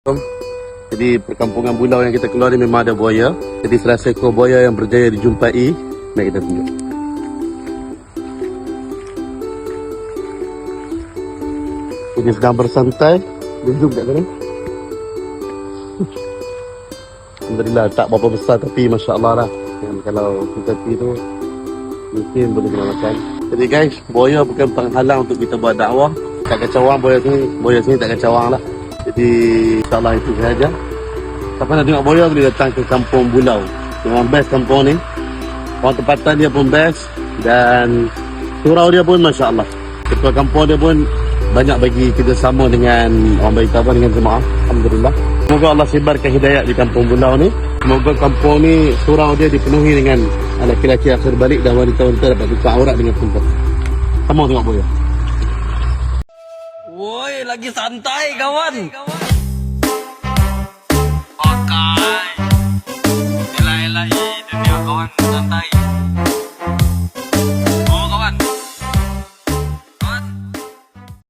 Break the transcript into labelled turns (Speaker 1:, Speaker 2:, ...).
Speaker 1: Jadi perkampungan Bulau yang kita keluar ni memang ada buaya. Jadi salah seekor buaya yang berjaya dijumpai. Mari kita tunjuk. Dia sedang bersantai. Duduk kat sana. Alhamdulillah tak berapa besar tapi Masya Allah lah. Yang kalau kita tu mungkin boleh kita makan. Jadi guys, buaya bukan penghalang untuk kita buat dakwah. Tak kacauan buaya sini tak kacauan lah. Jadi insyaAllah itu sahaja. Siapa nak tengok buaya boleh datang ke kampung Bulau. Memang best kampung ni. Orang tempatan dia pun best. Dan surau dia pun Masya Allah. Ketua kampung dia pun banyak bagi kerjasama dengan orang baik tabah dengan jemaah. Alhamdulillah. Semoga Allah sebarkan hidayat di kampung Bulau ni. Semoga kampung ni surau dia dipenuhi dengan lelaki-lelaki akhir balik dan wanita-wanita dapat buka aurat dengan perempuan. Sama tengok buaya.
Speaker 2: Woi, lagi santai kawan. Pakai. Elak-elak dunia kawan santai.